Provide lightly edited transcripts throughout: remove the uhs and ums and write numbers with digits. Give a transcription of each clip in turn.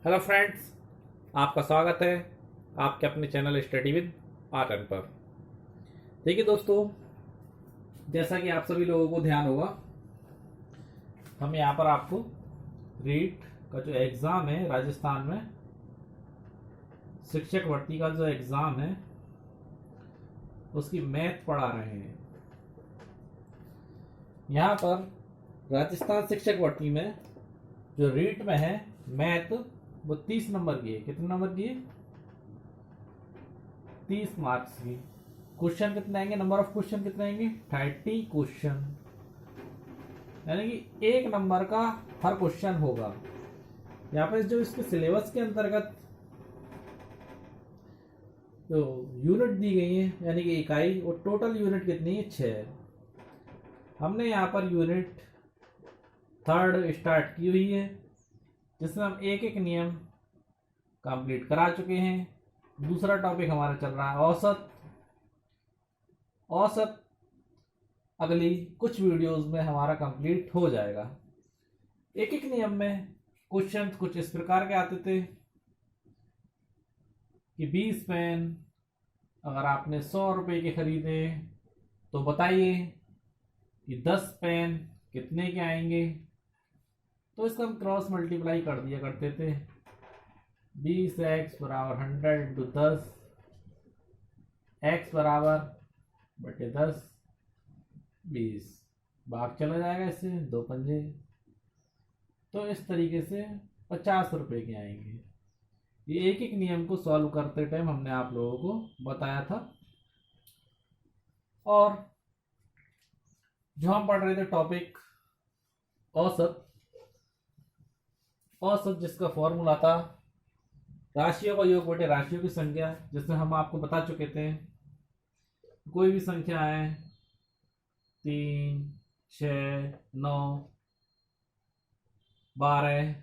Hello friends, आपका स्वागत है आपके अपने चैनल स्टडी विद आर्यन पर। देखिए दोस्तों, जैसा कि आप सभी लोगों को ध्यान होगा, हम यहाँ पर आपको रीट का जो एग्ज़ाम है राजस्थान में शिक्षक भर्ती का जो एग्ज़ाम है उसकी मैथ पढ़ा रहे हैं। यहाँ पर राजस्थान शिक्षक भर्ती में जो रीट में है मैथ, वो 30 नंबर की है। कितने नंबर की है? 30 मार्क्स की। क्वेश्चन कितने आएंगे? नंबर ऑफ क्वेश्चन कितने आएंगे? 30 क्वेश्चन, यानी कि 1 नंबर का हर क्वेश्चन होगा। यहाँ पर जो इसके सिलेबस के अंतर्गत जो यूनिट दी गई है, यानी कि इकाई, और टोटल यूनिट कितनी है? 6। हमने यहाँ पर यूनिट 3 स्टार्ट की हुई है, जिसमें हम एक एक नियम कंप्लीट करा चुके हैं। दूसरा टॉपिक हमारा चल रहा है औसत। औसत अगली कुछ वीडियोस में हमारा कंप्लीट हो जाएगा। एक एक नियम में क्वेश्चन कुछ इस प्रकार के आते थे कि 20 पेन अगर आपने 100 रुपये के खरीदे तो बताइए कि 10 पेन कितने के आएंगे। तो इसका हम क्रॉस मल्टीप्लाई कर दिया करते थे। 20x बराबर 100 इंटू 10, x बराबर बटे 10, 20। भाग चला जाएगा इससे, 2 पंजे। तो इस तरीके से 50 रुपये के आएंगे। ये एक एक नियम को सॉल्व करते टाइम हमने आप लोगों को बताया था। और जो हम पढ़ रहे थे टॉपिक औसत, औसत जिसका फॉर्मूला था राशियों का योग बटे राशियों की संख्या, जिसमें हम आपको बता चुके थे कोई भी संख्या है 3, 6, 9, 12,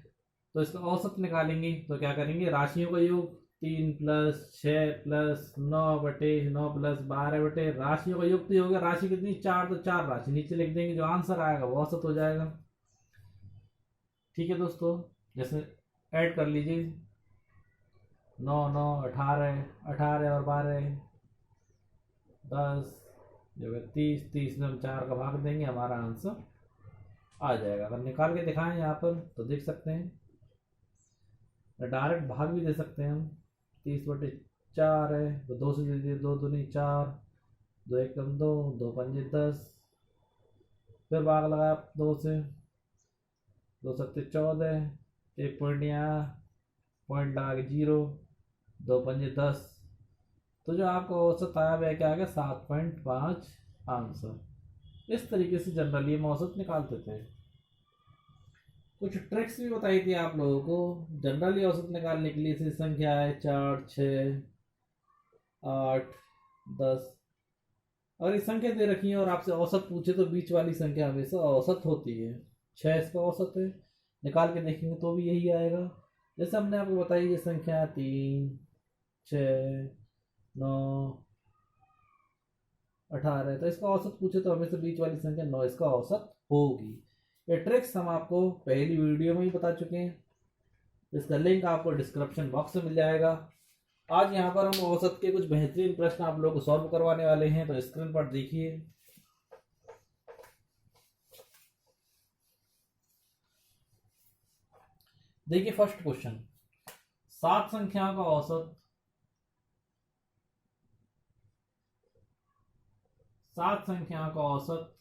तो इसका औसत निकालेंगे। तो क्या करेंगे? राशियों का योग 3 प्लस 6 प्लस 9 बटे 9 प्लस 12 बटे राशियों का योग। तो हो गया राशि कितनी? 4, तो 4 राशि नीचे लिख देंगे, जो आंसर आएगा वो औसत हो जाएगा। ठीक है दोस्तों, जैसे ऐड कर लीजिए 9, 9, 18, 18 और 12, 10, जो है 30, 30 में हम 4 का भाग देंगे, हमारा आंसर आ जाएगा। अगर निकाल के दिखाएं यहाँ पर तो देख सकते हैं, डायरेक्ट भाग भी दे सकते हैं हम। 30 बटे 4 है तो 2 से दे दीजिए, 2 दूनी 4, 2 एकम 2, 2 पंजे 10, फिर भाग लगाया 2 से, 2 सत्ते 14, 1 पॉइंट यहाँ, पॉइंट लगा के 0, 2 पंजे 10। तो जो आपका औसत आया वह क्या आ गया? 7.5 आंसर। इस तरीके से जनरली हम औसत निकालते थे। कुछ ट्रिक्स भी बताई थी आप लोगों को जनरली औसत निकालने के लिए। इसी संख्या है 4, 6, 8, 10। और ये संख्या दे रखी है और आपसे औसत पूछे तो बीच वाली संख्या हमेशा औसत होती है। 6 इसका औसत है, निकाल के देखेंगे तो भी यही आएगा। जैसे हमने आपको बताई ये संख्या 3, 6, 9, 18, तो इसका औसत पूछे तो हमेशा बीच वाली संख्या 9 इसका औसत होगी। ये ट्रिक्स हम आपको पहली वीडियो में ही बता चुके हैं, इसका लिंक आपको डिस्क्रिप्शन बॉक्स में मिल जाएगा। आज यहाँ पर हम औसत के कुछ बेहतरीन प्रश्न आप लोगों को सॉल्व करवाने वाले हैं, तो स्क्रीन पर देखिए। देखिए फर्स्ट क्वेश्चन, 7 संख्याओं का औसत, 7 संख्याओं का औसत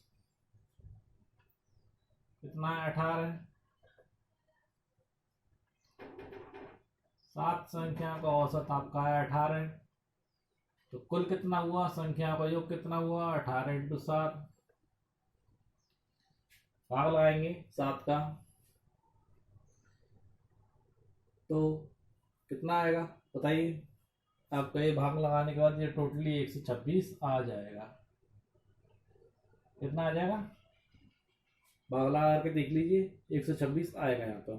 कितना है? 18। 7 संख्याओं का औसत आपका है 18। तो कुल कितना हुआ? संख्याओं का योग कितना हुआ? 18 इंटू 7। भाग लगाएंगे 7 का तो कितना आएगा बताइए। आपका ये भाग लगाने के बाद ये टोटली 126 आ जाएगा। कितना आ जाएगा? भाग लगा करके देख लीजिए, 126 आएगा। यहाँ पर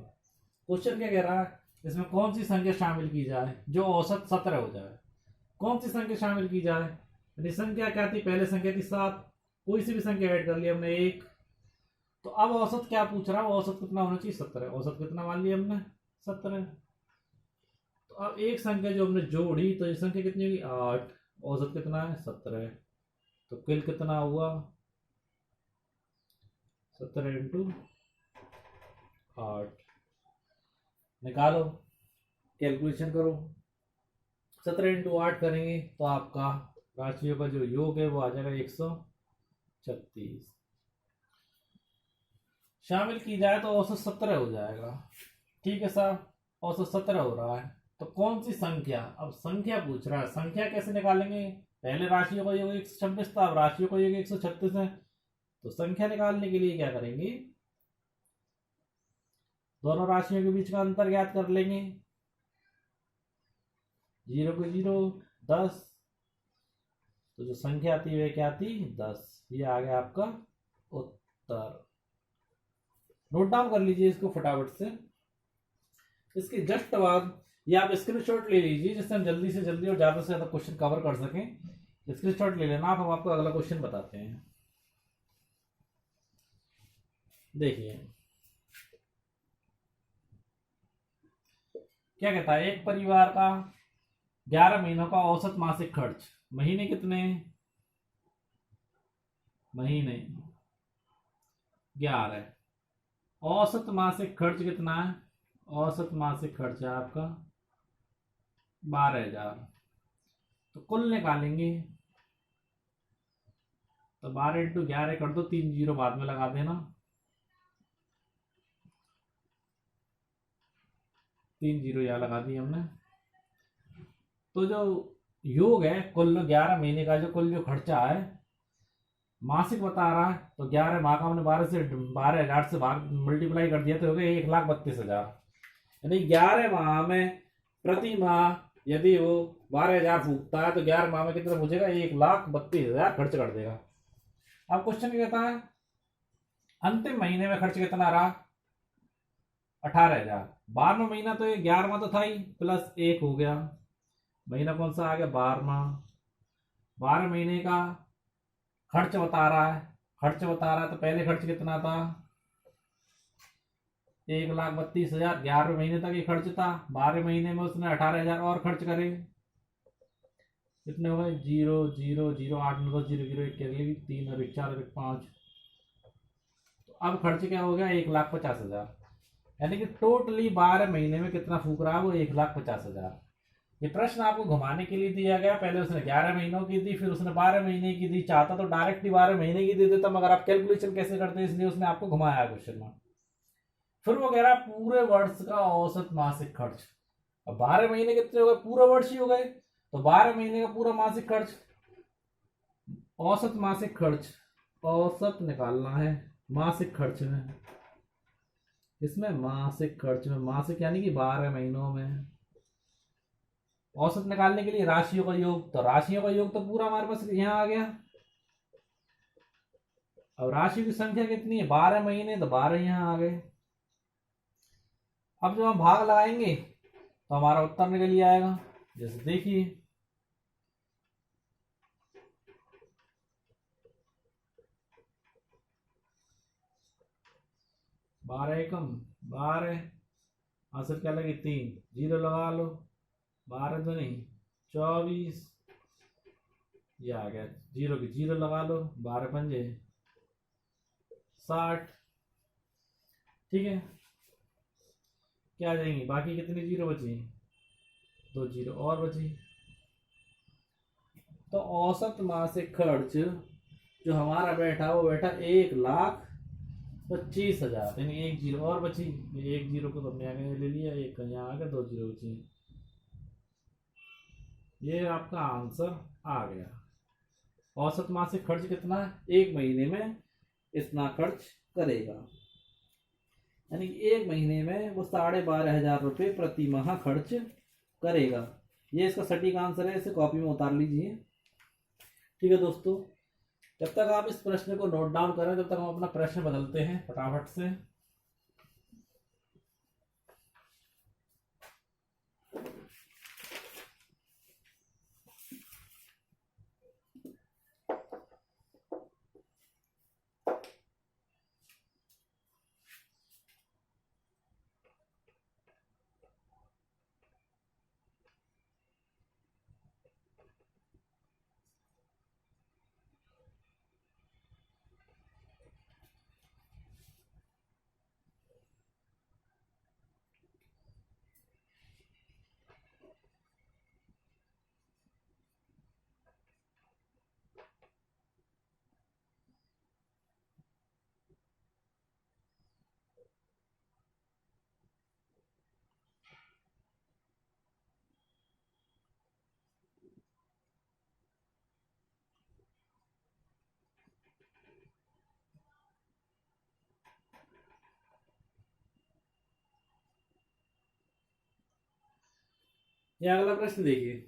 क्वेश्चन क्या कह रहा है? इसमें कौन सी संख्या शामिल की जाए जो औसत 17 हो जाए? कौन सी संख्या शामिल की जाए? यानी संख्या क्या थी? पहले संख्या थी 7, कोई सी भी संख्या ऐड कर लिया हमने 1। तो अब औसत क्या पूछ रहा है? औसत कितना होना चाहिए? 17। औसत कितना मान लिया हमने? 17। तो अब एक संख्या जो हमने जोड़ी तो ये संख्या कितनी होगी 8, औसत कितना है 17, तो कुल कितना हुआ 17 इंटू 8, निकालो कैलकुलेशन करो। 17 इंटू 8 करेंगे तो आपका राशियों का जो योग है वो आ जाएगा 136। शामिल की जाए तो औसत 17 हो जाएगा। ठीक है साहब, औसत 17 हो रहा है। तो कौन सी संख्या, अब संख्या पूछ रहा है, संख्या कैसे निकालेंगे? पहले राशियों का योग 126 था, अब राशियों का योग 136 है। तो संख्या निकालने के लिए क्या करेंगे, दोनों राशियों के बीच का अंतर ज्ञात कर लेंगे। 0 को 0 10, तो जो संख्या आती है क्या आती 10। ये आ गया आपका उत्तर। नोट डाउन कर लीजिए इसको फटाफट से। इसके जस्ट बाद ये आप स्क्रीनशॉट ले लीजिए जिससे हम जल्दी से जल्दी और ज्यादा से ज्यादा क्वेश्चन कवर कर सकें। स्क्रीनशॉट ले लेना आप, हम आपको अगला क्वेश्चन बताते हैं। देखिए क्या कहता है, एक परिवार का 11 महीनों का औसत मासिक खर्च, महीने कितने, महीने 11, औसत मासिक खर्च कितना है, औसत मासिक खर्च है आपका 12,000। तो कुल निकालेंगे तो 12 इंटू 11 कर दो, 3 जीरो बाद में लगा देना, 3 जीरो यहाँ लगा दिए हमने। तो जो योग है कुल 11 महीने का जो कुल जो खर्चा है मासिक बता रहा है, तो 11 माह का हमने 12,000 से भाग मल्टीप्लाई कर दिया तो हो गया 1,32,000। यानी 11 माह में प्रति माह यदि वो 12,000 फूकता है तो 11 माह में कितना पूछेगा, 1,32,000 खर्च कर देगा। अब क्वेश्चन क्या कहता है, अंतिम महीने में खर्च कितना रहा 18,000। 12वां महीना तो ये 11वां तो था ही, प्लस 1 हो गया, महीना कौन सा आ गया 12वां। 12 महीने का खर्च बता रहा है, खर्च बता रहा है तो पहले खर्च कितना था 1,32,000। 11वें महीने तक ये खर्च था, 12 महीने में उसने 18,000 और खर्च करे, कितने हो गए 0 0 0 8 9 0 0 1 के 3 और 1 4 और 1 5। तो अब खर्च क्या हो गया 1,50,000। यानी कि टोटली 12 महीने में कितना फूक रहा है वो 1,50,000। ये प्रश्न आपको घुमाने के लिए दिया गया, पहले उसने 11 महीनों की दी, फिर उसने 12 महीने की दी, चाहता तो डायरेक्ट ही 12 महीने की दे देता, मगर आप कैलकुलेशन कैसे करते हैं इसलिए उसने आपको घुमाया क्वेश्चन में। फिर वो कह रहा है पूरे वर्ष का औसत मासिक खर्च। अब 12 महीने कितने हो गए, पूरा वर्ष ही हो गए, तो 12 महीने का पूरा मासिक खर्च, औसत मासिक खर्च, औसत निकालना है मासिक खर्च में, इसमें मासिक खर्च में, मासिक यानी कि 12 महीनों में। औसत निकालने के लिए राशियों का योग, तो राशियों का योग तो पूरा हमारे पास यहाँ आ गया। अब राशियों की संख्या कितनी है 12 महीने, तो 12 यहाँ आ गए। अब जब हम भाग लगाएंगे तो हमारा उत्तर निकल ही आएगा। जैसे देखिए बारह एकम 12, आंसर क्या लगे 3, जीरो लगा लो, 12 तो नहीं 24, ये आ गया, जीरो की जीरो लगा लो, 12 पंजे 60। ठीक है, क्या आ जाएंगी बाकी कितनी जीरो बची, 2 जीरो और बची। तो औसत मासिक खर्च जो हमारा बैठा वो बैठा 1,25,000, यानी 1 जीरो और बची, 1 जीरो को तो हमने आगे ले लिया, एक यहाँ आ गया, 2 जीरो बची। ये आपका आंसर आ गया। औसत मासिक खर्च कितना है, एक महीने में इतना खर्च करेगा, यानी कि एक महीने में वो 12,500 रुपये प्रति माह खर्च करेगा। ये इसका सटीक आंसर है, इसे कॉपी में उतार लीजिए। ठीक है दोस्तों, जब तक आप इस प्रश्न को नोट डाउन करें तब तक हम अपना प्रश्न बदलते हैं फटाफट से। ये अगला प्रश्न देखिए,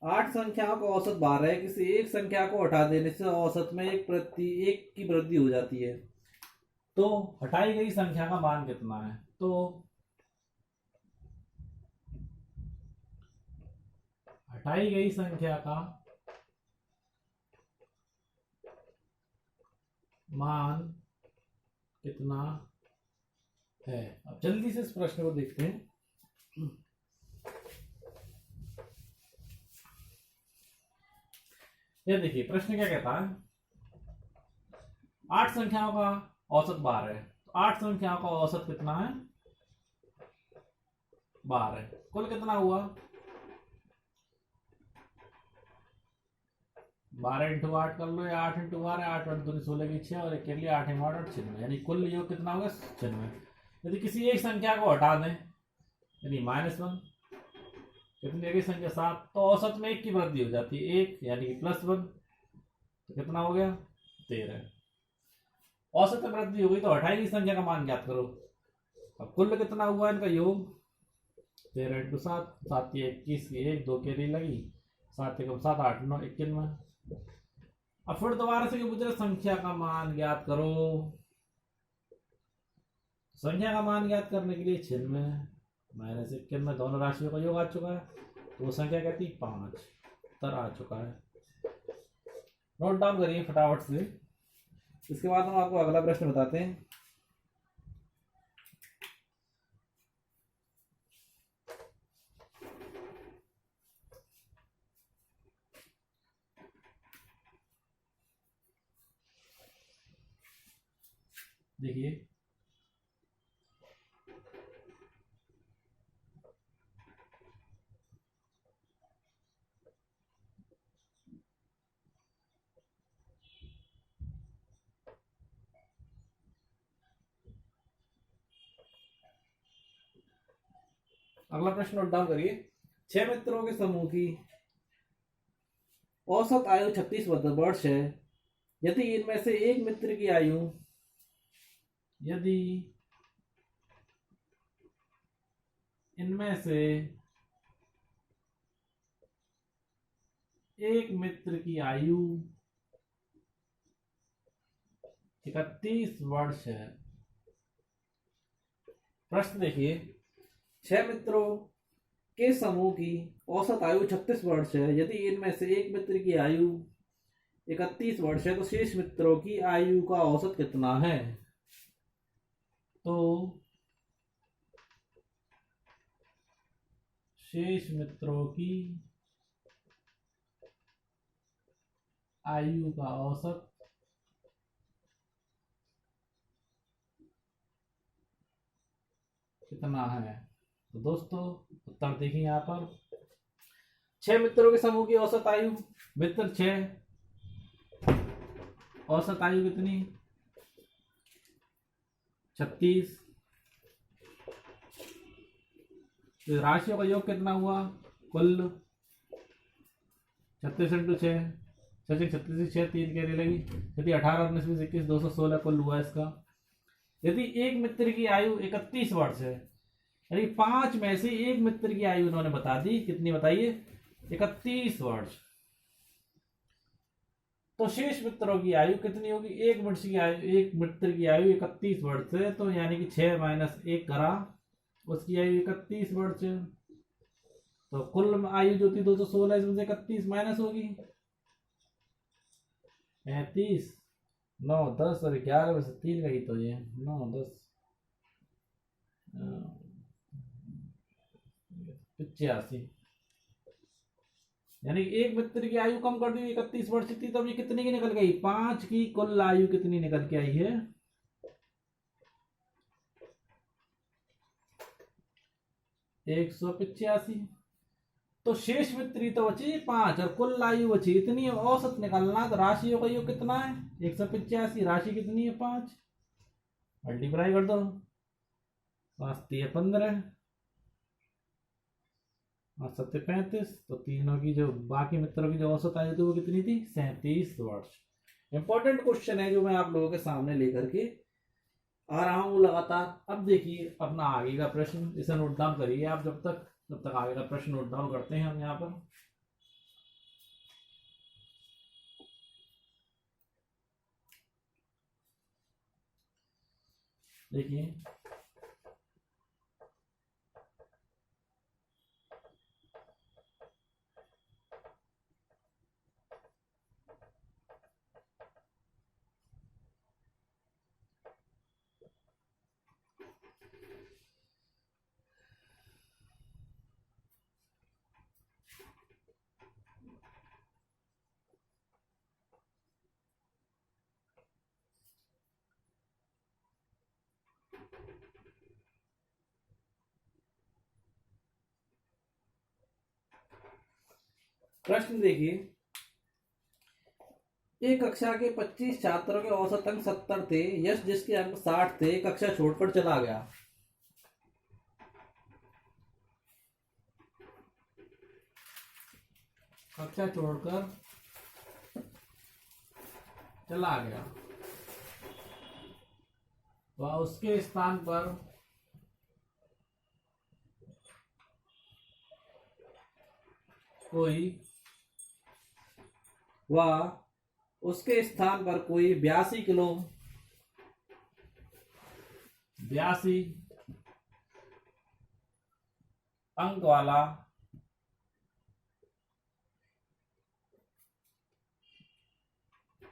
8 संख्याओं का औसत 12 है, किसी एक संख्या को हटा देने से औसत में एक की वृद्धि हो जाती है, तो हटाई गई संख्या का मान कितना है। तो हटाई गई संख्या का मान कितना है। अब जल्दी से इस प्रश्न को देखते हैं। ये देखिए प्रश्न क्या कहता है, 8 संख्याओं का औसत 12 है, तो 8 संख्याओं का औसत कितना है, 12। कुल कितना हुआ, 12 इंटू 8 कर लो, या 8 इंटू 12, 8 8 दूनी 16 की 6 और एक के लिए 8 8 8 96, यानी कुल योग कितना होगा 96। यदि किसी एक संख्या को हटा दें यानी -1, कितनी जगह संख्या 7, तो औसत में एक की वृद्धि हो जाती है 1, यानी कि +1, तो कितना हो गया 13। औसत में वृद्धि हो गई तो हटाई गई संख्या का मान ज्ञात करो। अब कुल कितना हुआ इनका योग, 13 इंटू 7, 7 21 की 1 2 के लिए लगी, 7 एकम 7 8 9 91। अब फिर दोबारा से पूछे संख्या का मान ज्ञात करो। संख्या का मान ज्ञात करने के लिए 96 - 91 दोनों राशियों का योग आ चुका है, तो वो संख्या कहती 5 उत्तर आ चुका है। नोट डाउन करिए फटाफट से, इसके बाद हम आपको अगला प्रश्न बताते हैं। देखिए अगला प्रश्न नोट डाउन करिए, 6 मित्रों के समूह की औसत आयु 36 वर्ष है, यदि इनमें से एक मित्र की आयु, यदि इनमें से एक मित्र की आयु 31 वर्ष है। प्रश्न देखिए, 6 मित्रों के समूह की औसत आयु 36 वर्ष है, यदि इनमें से एक मित्र की आयु 31 वर्ष है, तो शेष मित्रों की आयु का औसत कितना है। तो शेष मित्रों की आयु का औसत कितना है। तो दोस्तों उत्तर देखिए यहाँ पर, 6 मित्रों के समूह की औसत आयु, मित्र 6, औसत आयु कितनी 36, तो राशियों का योग कितना हुआ, कुल 36 इंटू 6, 36 6 3 के लिए लगी, यदि 18 19 20 21 216 कुल हुआ इसका। यदि एक मित्र की आयु 31 वर्ष है, यानी 5 में से एक मित्र की आयु उन्होंने बता दी, कितनी बताइए 31 वर्ष, तो शेष मित्रों की आयु कितनी होगी, एक मित्र की आयु 31 वर्ष है, तो यानी कि 6 - 1 करा, उसकी आयु 31 वर्ष, तो कुल आयु जो थी 216, इसमें से 31 माइनस होगी 35, 9 10 और 11 में से 3 का ही तो ये 9 10 85, यानी एक मित्र की आयु कम कर दी, 31 वर्ष थी, तब ये कितनी की निकल गई, 5 की कुल आयु कितनी निकल के आई है, 185। तो शेष मित्र तो बची 5 और कुल आयु बची इतनी, औसत निकालना, तो राशियों का योग कितना है 185, राशि कितनी है 5, मल्टीप्लाई कर दो, 5 × 15 और 7 35, तो तीनों की जो बाकी मित्रों की जो औसत आयु थी वो कितनी थी 37 वर्ष। इंपॉर्टेंट क्वेश्चन है जो मैं आप लोगों के सामने लेकर के आ रहा हूं लगातार। अब देखिए अपना आगे का प्रश्न, इसे नोट डाउन करिए आप जब तक। तब तक आगे का प्रश्न नोट डाउन करते हैं हम यहाँ पर। देखिए प्रश्न देखिए, एक कक्षा के 25 छात्रों के औसत अंक 70 थे। यश जिसके अंक 60 थे कक्षा छोड़कर चला गया। कक्षा छोड़कर चला गया, वह उसके स्थान पर कोई 82 किलो 82 अंक वाला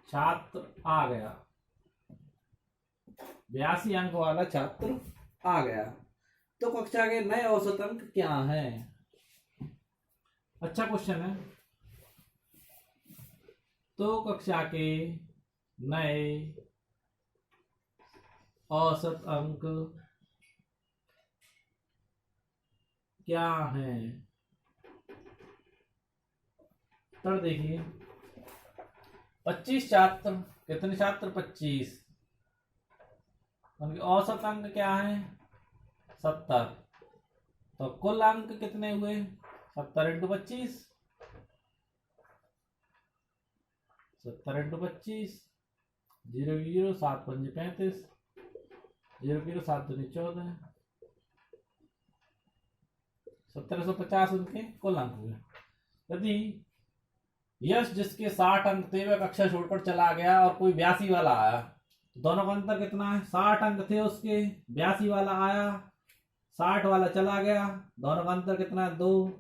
छात्र आ गया। 82 अंक वाला छात्र आ गया, तो कक्षा के नए औसत अंक क्या हैं? अच्छा क्वेश्चन है। तो कक्षा के नए औसत अंक क्या हैं? उत्तर देखिए, 25 छात्र, कितने छात्र? 25, उनके औसत अंक क्या है? 70। तो कुल अंक कितने हुए? 70 इंटू 25, 70 इंटू 25, 0 0 7 5 35, 0 0 7 2 14, 1750 उनके कुल अंक हुए। यदि यश जिसके 60 अंक थे वह कक्षा छोड़कर चला गया और कोई 82 वाला आया, तो दोनों का अंतर कितना है? 60 अंक थे उसके, 82 वाला आया, 60 वाला चला गया, दोनों का अंतर कितना है? 2।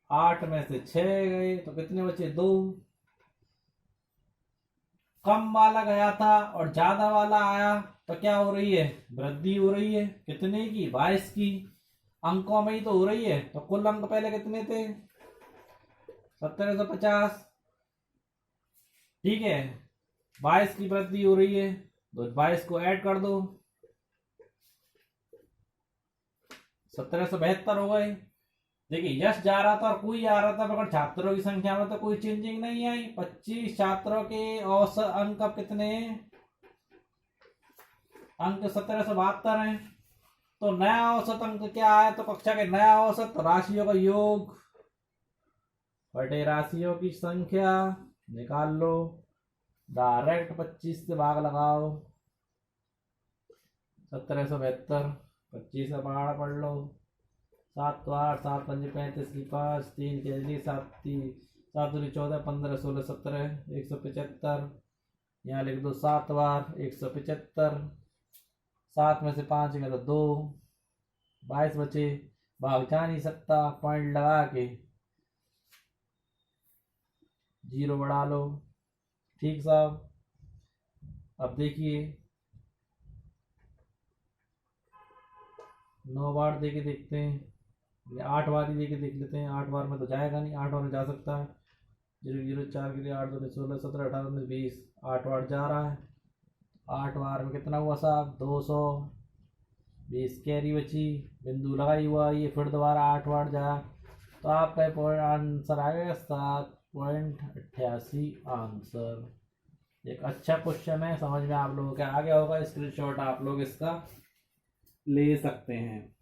8 में से 6 गए तो कितने बचे? 2। कम वाला गया था और ज्यादा वाला आया तो क्या हो रही है? वृद्धि हो रही है। कितने की? 22 की। अंकों में ही तो हो रही है। तो कुल अंक पहले कितने थे? 1750। ठीक है, 22 की वृद्धि हो रही है तो 22 को ऐड कर दो, 1772 हो गए। देखिए, यश जा रहा था और कोई आ रहा था, मगर छात्रों की संख्या में तो कोई चेंजिंग नहीं आई। 25 छात्रों के औसत अंक अब कितने हैं? अंक 1772 हैं। तो नया औसत अंक क्या है? तो कक्षा के नया औसत राशियों का योग बटे राशियों की संख्या निकाल लो। डायरेक्ट 25 से भाग लगाओ, 1772, 25 से बाहर पढ़ लो, 7 तो 8, 7 5 35 की 5, 3 के लिए 7 7 दूनी 14, 15 16 17, 175। यहाँ लिख दो 7 बार 175, 7 में से 5 में तो 2, 22 बचे, भाग जा नहीं सकता, पॉइंट लगा के 0 बढ़ा लो। ठीक साहब, अब देखिए 9 बार दे के देखते हैं, 8 बार ही दे के देख लेते हैं। 8 बार में तो जाएगा नहीं, 8 बार में जा सकता है। 0 0 4 के लिए 8 2 16 17 18 19 20, 8 बार जा रहा है। 8 बार में कितना हुआ साहब? 200। 20 कैरी बची, बिंदु लगाई हुआ, ये फिर दोबारा 8 बार जाया, तो आपका पॉइंट आंसर आ गया 7.88 आंसर। एक अच्छा क्वेश्चन है, समझ में आप लोगों के आ गया होगा। स्क्रीनशॉट आप लोग इसका ले सकते हैं।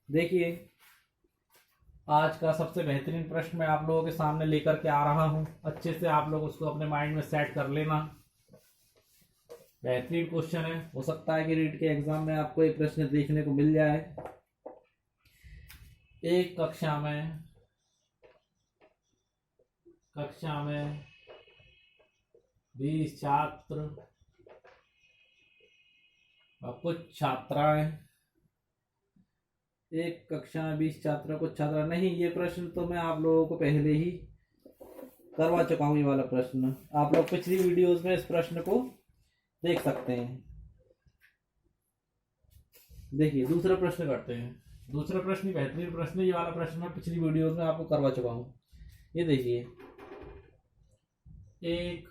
देखिए, आज का सबसे बेहतरीन प्रश्न मैं आप लोगों के सामने लेकर के आ रहा हूं। अच्छे से आप लोग उसको अपने माइंड में सेट कर लेना। बेहतरीन क्वेश्चन है, हो सकता है कि रीट के एग्जाम में आपको एक प्रश्न देखने को मिल जाए। एक कक्षा में 20 छात्र और कुछ छात्राएं, एक कक्षा में 20 छात्र कुछ छात्रा नहीं, ये प्रश्न तो मैं आप लोगों को पहले ही करवा चुका हूँ। ये वाला प्रश्न आप लोग पिछली वीडियोस में इस प्रश्न को देख सकते हैं। देखिए दूसरा प्रश्न करते हैं। दूसरा प्रश्न बेहतरीन प्रश्न, ये वाला प्रश्न मैं पिछली वीडियोस में आपको करवा चुका हूँ। ये देखिए, एक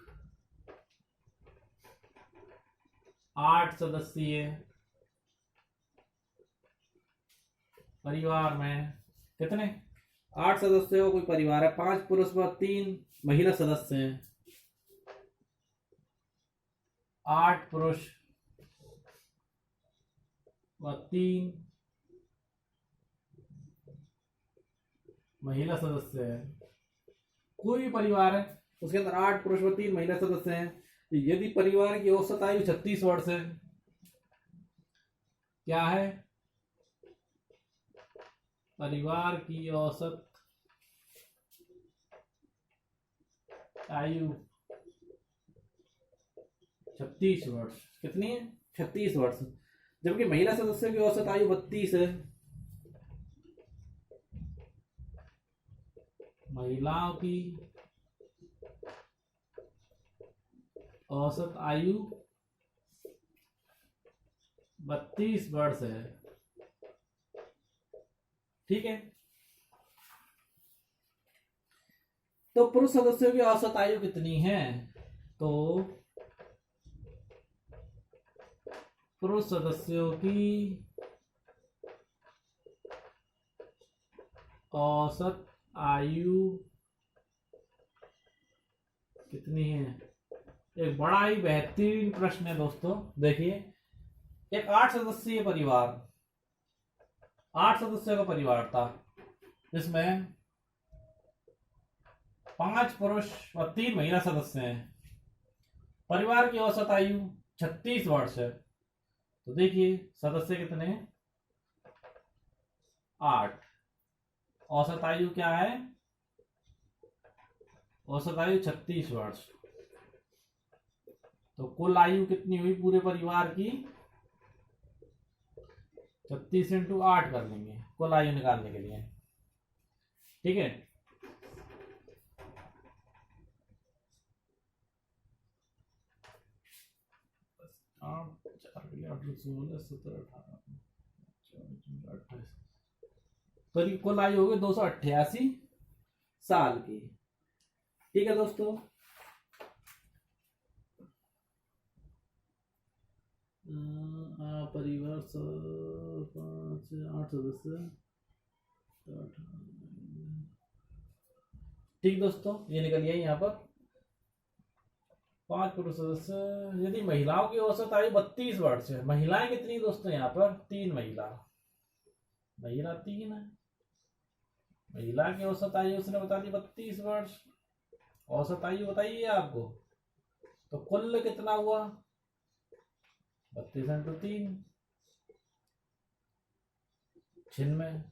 8 सदस्यीय परिवार में कितने 8 सदस्यों का कोई परिवार है, 5 पुरुष व 3 महिला सदस्य हैं। 8 पुरुष व 3 महिला सदस्य है। कोई भी परिवार है उसके अंदर 8 पुरुष व 3 महिला सदस्य हैं। यदि परिवार की औसत आयु 36 वर्ष है, क्या है? परिवार की औसत आयु 36 वर्ष। कितनी है? 36 वर्ष। जबकि महिला सदस्यों की औसत आयु 32 है। महिलाओं की औसत आयु 32 वर्ष है। ठीक है, तो पुरुष सदस्यों की औसत आयु कितनी है? तो पुरुष सदस्यों की औसत आयु कितनी है? एक बड़ा ही बेहतरीन प्रश्न है दोस्तों। देखिए, एक 8 सदस्यीय परिवार, 8 सदस्यों का परिवार था, जिसमें 5 पुरुष और 3 महिला सदस्य हैं। परिवार की औसत आयु 36 वर्ष है। तो देखिए सदस्य कितने हैं? 8। औसत आयु क्या है? औसत आयु 36 वर्ष। तो कुल आयु कितनी हुई पूरे परिवार की? 36 × 8 कर लेंगे कुल आयु निकालने के लिए। ठीक है, तो कुल आयु होगी 288 साल की। ठीक है दोस्तों, परिवार 8 सदस्य। ठीक दोस्तों, ये निकलिए यहाँ पर 5 पुरुष सदस्य। यदि महिलाओं की औसत आयु 32 वर्ष है, महिलाएं कितनी दोस्तों? यहाँ पर 3 महिला 3 है। महिला की औसत आयु उसने बता दी 32 वर्ष। औसत आयु बताइए आपको, तो कुल कितना हुआ? 32 × 3 96।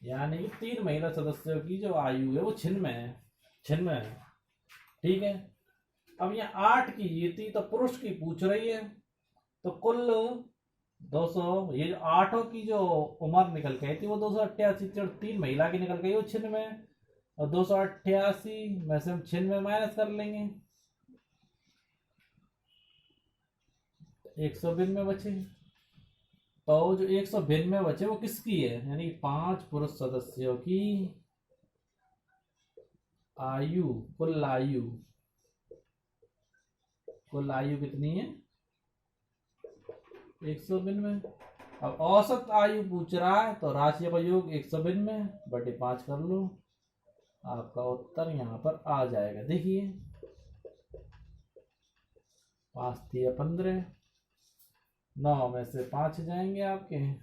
यानी कि 3 महिला सदस्यों की जो आयु है वो 96 है। ठीक है, अब यहाँ 8 की ये थी तो पुरुष की पूछ रही है, तो कुल 200, ये 8 की जो उम्र निकल के आई थी वो 288, 3 महिला की निकल गई वो 96, और 288 में से हम 96 माइनस कर लेंगे, 192 बचे। तो जो 192 बचे वो किसकी है? यानी 5 पुरुष सदस्यों की आयु, कुल आयु कितनी है? 192। अब औसत आयु पूछ रहा है तो राशि का योग 192/5 कर लो, आपका उत्तर यहाँ पर आ जाएगा। देखिए 5 × 15, 9 में से 5 जाएंगे आपके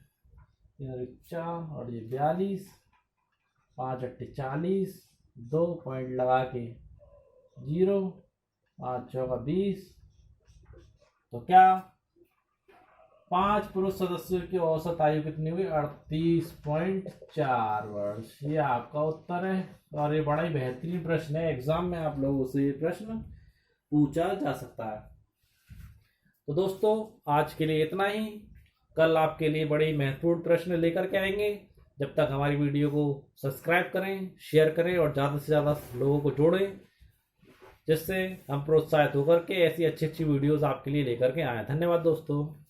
4 और ये 42, 5 × 8 40, 2 पॉइंट लगा के 0, 5 × 4 20, तो क्या 5 पुरुष सदस्यों की औसत आयु कितनी हुई? 38.4 वर्ष। ये आपका उत्तर है। और ये बड़ा ही बेहतरीन प्रश्न है, एग्जाम में आप लोगों से ये प्रश्न पूछा जा सकता है। तो दोस्तों आज के लिए इतना ही। कल आपके लिए बड़े ही महत्वपूर्ण प्रश्न लेकर के आएंगे। जब तक हमारी वीडियो को सब्सक्राइब करें, शेयर करें और ज़्यादा से ज़्यादा लोगों को जोड़ें, जिससे हम प्रोत्साहित होकर के ऐसी अच्छी अच्छी वीडियोस आपके लिए लेकर के आए। धन्यवाद दोस्तों।